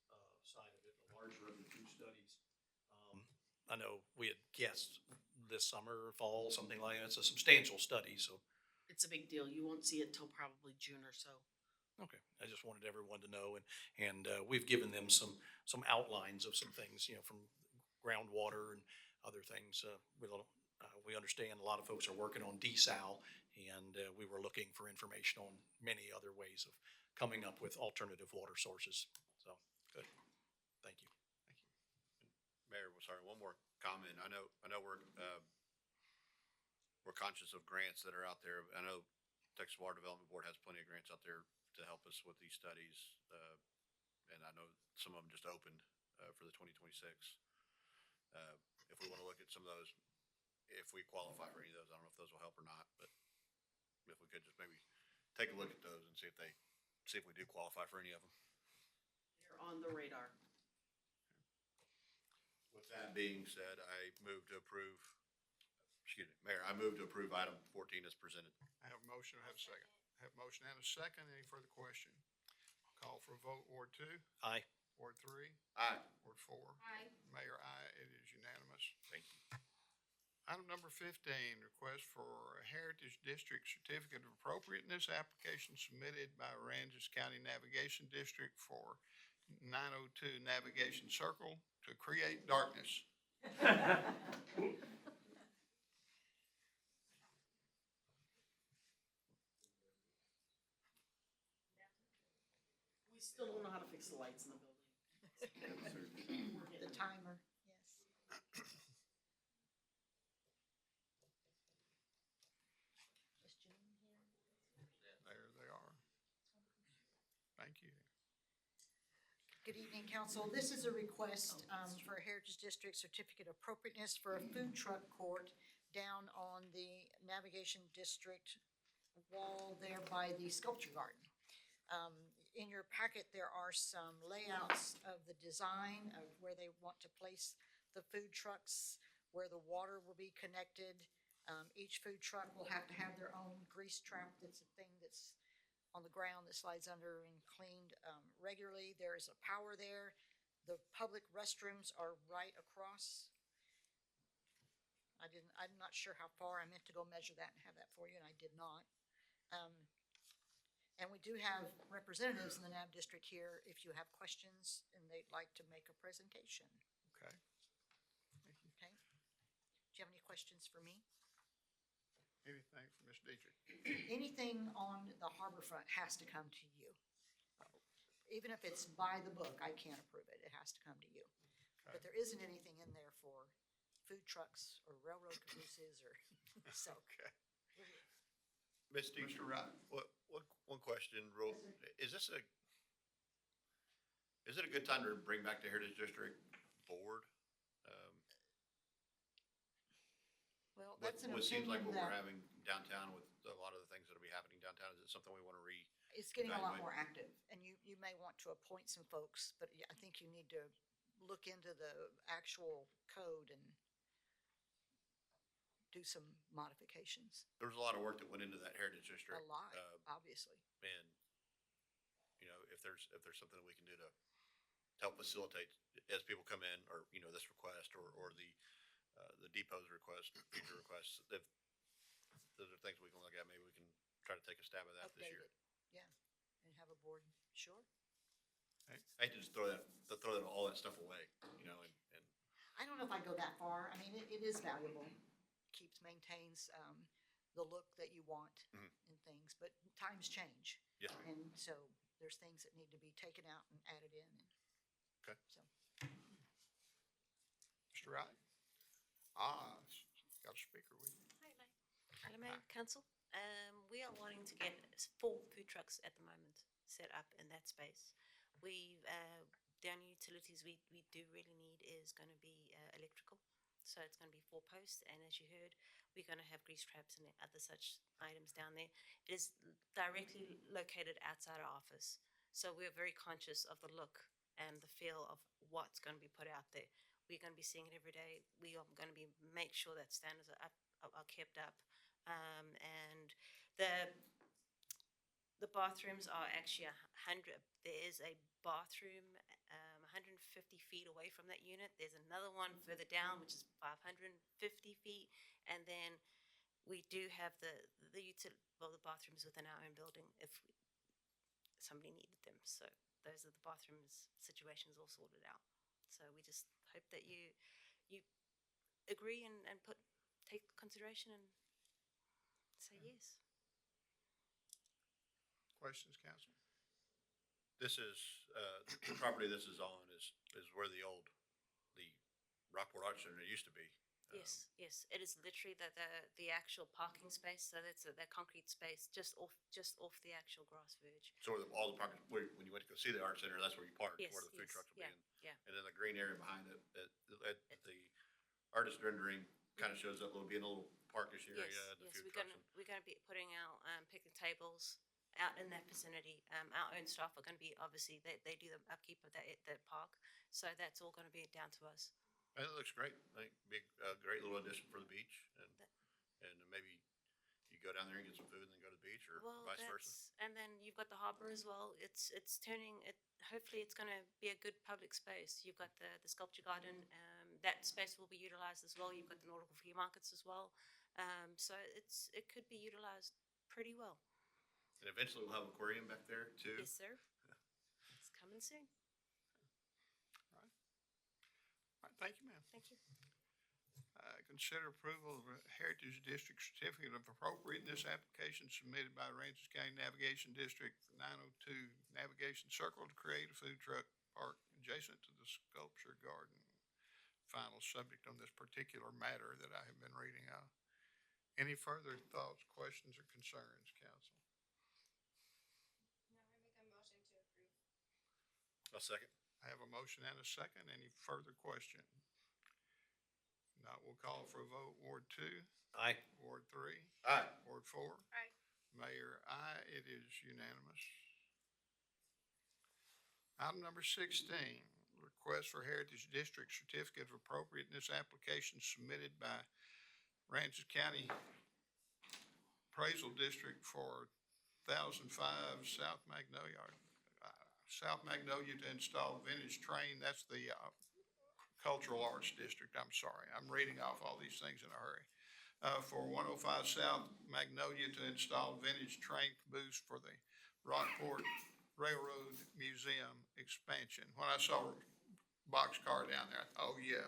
side of it, the larger of the two studies. I know we had guessed this summer, fall, something like that. It's a substantial study, so. It's a big deal. You won't see it till probably June or so. Okay, I just wanted everyone to know, and we've given them some outlines of some things, from groundwater and other things. We understand a lot of folks are working on desal, and we were looking for information on many other ways of coming up with alternative water sources. So, good. Thank you. Mayor, sorry, one more comment. I know we're conscious of grants that are out there. I know Texas Water Development Board has plenty of grants out there to help us with these studies. And I know some of them just opened for the 2026. If we want to look at some of those, if we qualify for any of those, I don't know if those will help or not, but if we could just maybe take a look at those and see if they see if we do qualify for any of them. They're on the radar. With that being said, I move to approve, excuse me, Mayor, I move to approve item 14 as presented. I have a motion, I have a second. I have a motion and a second. Any further question? Call for a vote. Ward two, Aye. Ward three, Aye. Ward four. Aye. Mayor, aye. It is unanimous. Thank you. Item number 15, request for a Heritage District Certificate of Appropriateness application submitted by Aransas County Navigation District for 902 Navigation Circle to create darkness. We still don't know how to fix the lights in the building. We're The getting there. timer, yes. Is Janine here? There they are. Thank you. Good evening, council. This is a request for a Heritage District Certificate of Appropriateness for a food truck court down on the Navigation District wall there by the Sculpture Garden. In your packet, there are some layouts of the design of where they want to place the food trucks, where the water will be connected. Each food truck will have to have their own grease trap. That's a thing that's on the ground that slides under and cleaned regularly. There is a power there. The public restrooms are right across. I'm not sure how far. I meant to go measure that and have that for you, and I did not. And we do have representatives in the NAV district here if you have questions and they'd like to make a presentation. Okay. Okay? Do you have any questions for me? Anything from Ms. Dietrich? Anything on the harbor front has to come to you. Even if it's by the book, I can't approve it. It has to come to you. Okay. But there isn't anything in there for food trucks or railroad cabooses or, so. Okay. Ms. Dietrich, Mr. Wright. one question, real, is it a good time to bring back the Heritage District Board? Well, that's an What seems like opinion what we're that having downtown with a lot of the things that'll be happening downtown, is it something we want to it's getting a lot evaluate? more active. And you may want to appoint some folks, but I think you need to look into the actual code and do some modifications. There was a lot of work that went into that Heritage District. A lot, uh, obviously. And, you know, if there's something that we can do to help facilitate as people come in, or, you know, this request or the depot's request, future requests, if those are things we can look at, maybe we can try to take a stab at that this Update year. it. Yeah, and have a board, sure. I hate to just throw all that stuff away, you know, and I don't know if I go that far. I mean, it is valuable. Maintains the look that you want Mhm. and things, but times change. yeah. And so there's things that need to be taken out and added in. Okay. So, Mr. Wright? Got a speaker with you. Hello, Mayor, Council. We are wanting to get 4 food trucks at the moment set up in that space. The only utilities we do really need is going to be electrical. So it's going to be 4 posts, and as you heard, we're going to have grease traps and other such items down there. It is directly located outside our office, so we're very conscious of the look and the feel of what's going to be put out there. We're going to be seeing it every day. We are going to make sure that standards are kept up, and the bathrooms are actually 100. There is a bathroom 150 feet away from that unit. There's another one further down, which is 550 feet, and then we do have the bathrooms within our own building if somebody needed them. So those are the bathrooms situations all sorted out. So we just hope that you agree and take consideration and say yes. Questions, council? This is, the property this is on is where the Rockport Art Center used to be. Yes, yes. It is literally the actual parking space. So that's that concrete space just off the actual grass verge. So all the parking, when you went to go see the art center, that's where you parked, Yes, where the food yes, trucks will be in. yeah. And then the green area behind it, the artist rendering kind of shows up, it'll be in a little parkish area, Yes, the yes. food We're trucks. gonna be putting out picnic tables out in that vicinity. Our own staff are gonna be, obviously, they do the upkeep of that park, so that's all gonna be down to us. It looks great. I think big, great little addition for the beach and maybe you go down there and get some food and then go to the beach or Well, vice versa. and then you've got the harbor as well. It's turning, hopefully it's gonna be a good public space. You've got the sculpture garden, that space will be utilized as well. You've got the nautical flea markets as well. So it could be utilized pretty well. And eventually we'll have an aquarium back there too. Yes, sir. It's coming soon. All right, thank you, ma'am. Thank you. Consider approval of a Heritage District Certificate of Appropriateness application submitted by Aransas County Navigation District for 902 Navigation Circle to create a food truck park adjacent to the sculpture garden. Final subject on this particular matter that I have been reading out. Any further thoughts, questions, or concerns, council? No, I make a motion to approve. A second. I have a motion and a second. Any further question? Not, we'll call for a vote. Ward 2, Aye. Ward 3, Aye. Ward 4. Aye. Mayor, aye. It is unanimous. Item number 16, request for Heritage District Certificate of Appropriateness application submitted by Aransas County Appraisal District for 1005 South Magnolia to install vintage train. That's the Cultural Arts District. I'm sorry. I'm reading off all these things in a hurry. For 105 South Magnolia to install vintage train caboose for the Rockport Railroad Museum expansion. When I saw boxcar down there, I thought, oh yeah,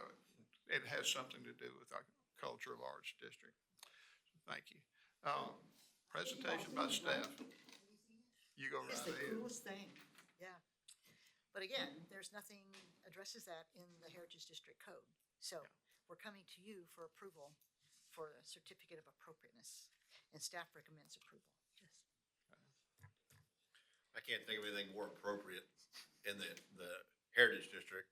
it has something to do with our Cultural Arts District. So thank you. Presentation by staff. You go right It's the ahead. coolest thing, yeah. But again, there's nothing addresses that in the Heritage District Code. So we're coming to you for approval for a certificate of appropriateness, and staff recommends approval. Yes. I can't think of anything more appropriate in the Heritage District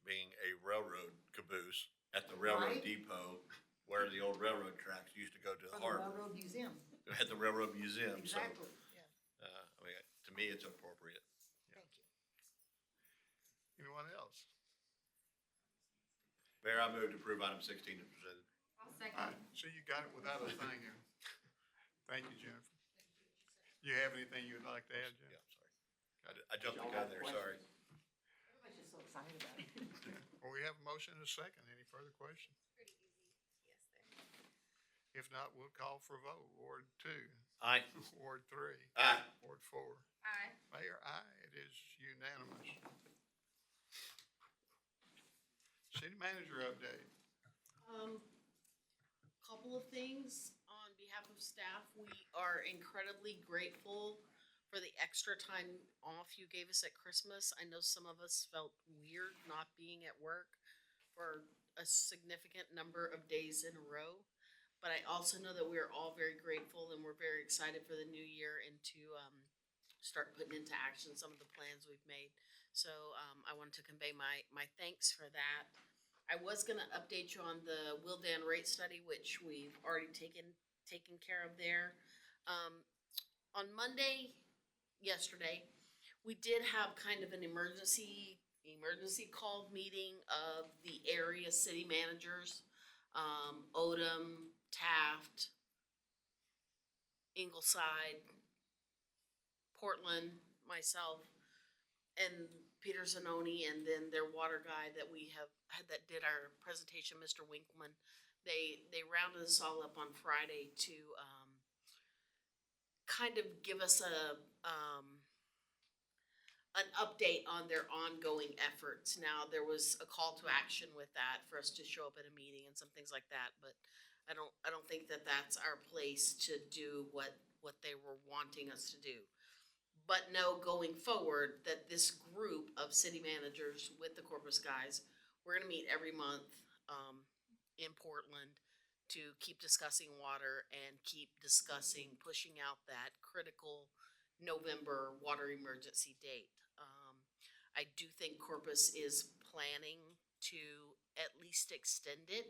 being a railroad caboose at the railroad Right. depot where the old railroad tracks used to go to the For the harbor. Railroad Museum, At the railroad museum, so, exactly, yeah, I mean, to me, it's appropriate. thank you. Anyone else? Mayor, I move to approve item 16 is presented. I'll All second. right, so you got it without a thing here. Thank you, Jennifer. You have anything you'd like to add, Yeah, Jennifer? I'm sorry. I jumped the gun there, sorry. Everybody's just so excited about it. Well, we have a motion and a second. Any further questions? Pretty easy, yes, there. If not, we'll call for a vote. Ward 2, Aye. Ward 3, Aye. Ward 4. Aye. Mayor, aye. It is unanimous. City manager update. Couple of things on behalf of staff. We are incredibly grateful for the extra time off you gave us at Christmas. I know some of us felt weird not being at work for a significant number of days in a row. But I also know that we're all very grateful and we're very excited for the new year and to start putting into action some of the plans we've made. So I wanted to convey my thanks for that. I was gonna update you on the Willdan rate study, which we've already taken care of there. On Monday, yesterday, we did have kind of an emergency call meeting of the area city managers, Odom, Taft, Ingleside, Portland, myself, and Peter Zanoni, and then their water guy that we have had that did our presentation, Mr. Winkleman. They rounded us all up on Friday to kind of give us an update on their ongoing efforts. Now, there was a call to action with that for us to show up at a meeting and some things like that, but I don't think that that's our place to do what they were wanting us to do. But know going forward that this group of city managers with the Corpus guys, we're gonna meet every month in Portland to keep discussing water and keep discussing pushing out that critical November water emergency date. I do think Corpus is planning to at least extend it.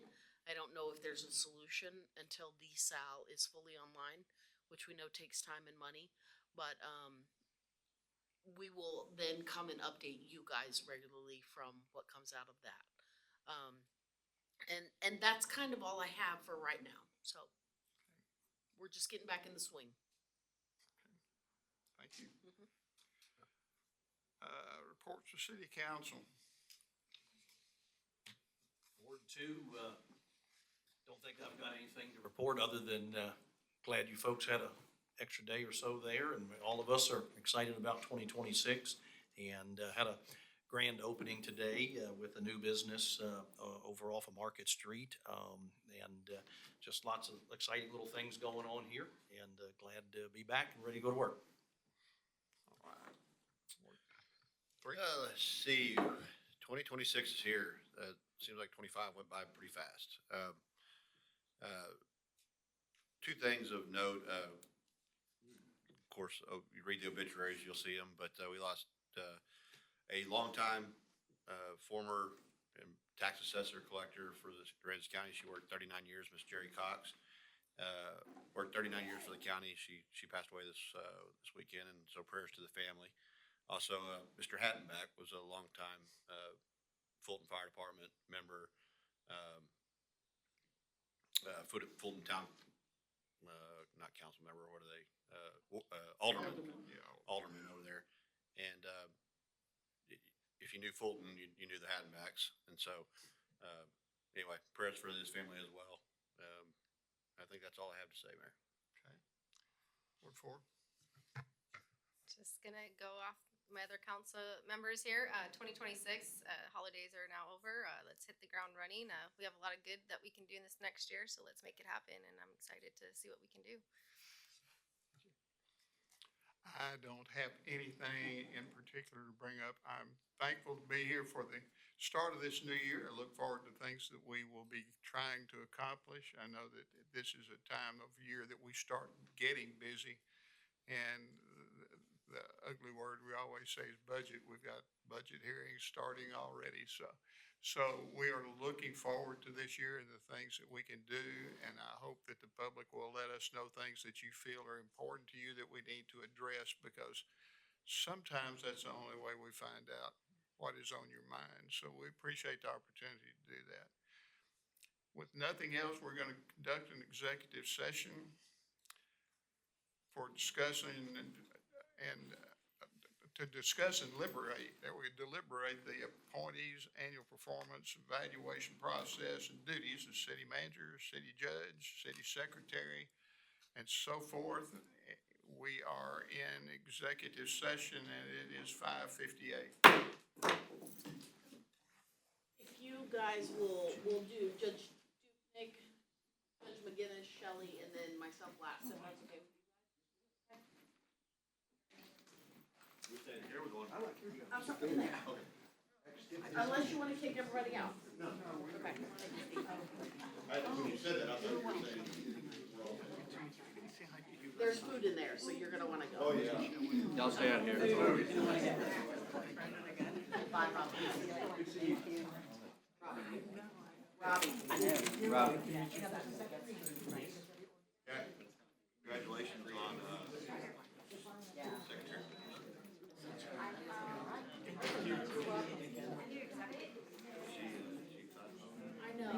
I don't know if there's a solution until DSAL is fully online, which we know takes time and money. But, we will then come and update you guys regularly from what comes out of that. And that's kind of all I have for right now, so we're just getting back in the swing. Thank you. Reports to city council. Ward two, don't think I've got anything to report other than, glad you folks had a extra day or so there, and all of us are excited about 2026, and had a grand opening today with a new business over off of Market Street, and just lots of exciting little things going on here, and glad to be back and ready to go to work. All right. Three. Let's see, 2026 is here. Seems like 25 went by pretty fast. Two things of note, of course, you read the obituaries, you'll see them, but we lost a longtime former tax assessor collector for the Aransas County. She worked 39 years, Miss Jerry Cox. Worked 39 years for the county. She passed away this weekend, and so prayers to the family. Also, Mr. Hattenback was a longtime Fulton Fire Department member, Fulton Town, not council member, what are they? Alderman. Yeah, alderman over there. And if you knew Fulton, you knew the Hattenbacks. And so, anyway, prayers for his family as well. I think that's all I have to say, Mayor. Okay. Ward four. Just gonna go off my other council members here. 2026, holidays are now over. Let's hit the ground running. We have a lot of good that we can do in this next year, so let's make it happen, and I'm excited to see what we can do. I don't have anything in particular to bring up. I'm thankful to be here for the start of this new year. I look forward to things that we will be trying to accomplish. I know that this is a time of year that we start getting busy, and the ugly word we always say is budget. We've got budget hearings starting already, so we are looking forward to this year and the things that we can do, and I hope that the public will let us know things that you feel are important to you that we need to address, because sometimes that's the only way we find out what is on your mind. So we appreciate the opportunity to do that. With nothing else, we're going to conduct an executive session for discussing and to discuss and deliberate the appointees' annual performance evaluation process and duties of city manager, city judge, city secretary, and so forth. We are in executive session, and it is 5:58. If you guys will do Judge Dupnick, Judge McGinnis, Shelley, and then myself last, if that's okay with you. I'm sorry, in there. Unless you wanna kick everybody out. No. Okay. When you said that, I thought you were saying. There's food in there, so you're gonna wanna go. Oh, yeah. Y'all stay out here. Bye, Robbie. Robbie. Congratulations on, secretary. I know.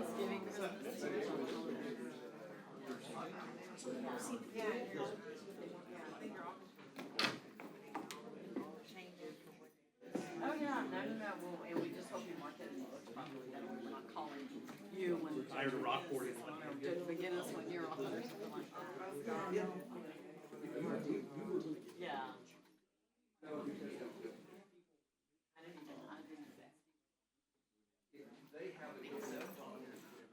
Oh, yeah, no, and we just hope you mark it properly, that we're not calling you when. I heard a Rockport is Judge McGinnis when you're on or something like that. Yeah. I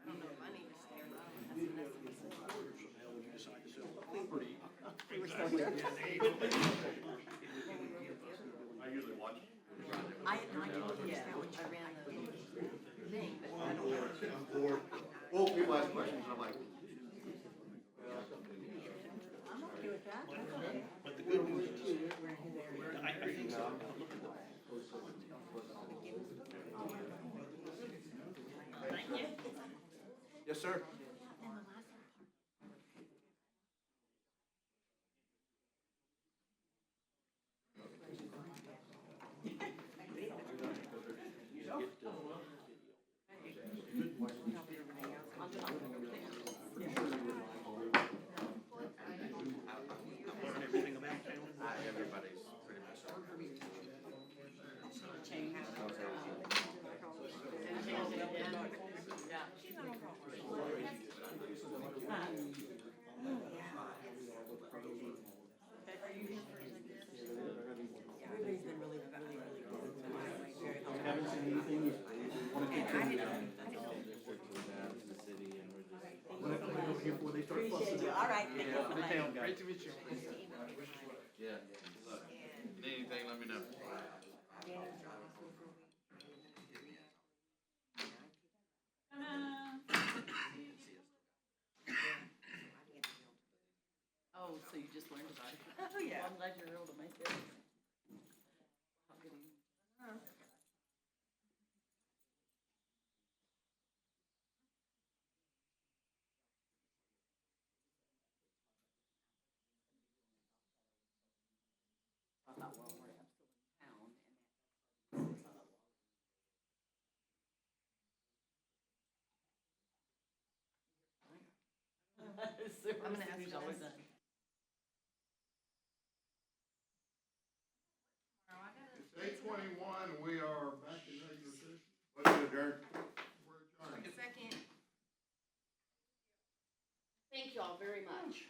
don't know if I need to stay around. We were so weird. I usually watch. I ran the thing, but I don't know. Well, people ask questions, I'm like. I'm okay with that. But the good news is, I think so. Thank you. Yes, sir. right, thank you for that. Great to meet you. Yeah. Need anything, let me know. Oh, so you just learned about it? Oh, yeah. I'm glad you're able to make it. I thought, well, I'm still in town and I'm gonna ask you all this. done. It's 8:21, we are back in regular session. Motion adjourned. We're adjourned. Second. Thank you all very much.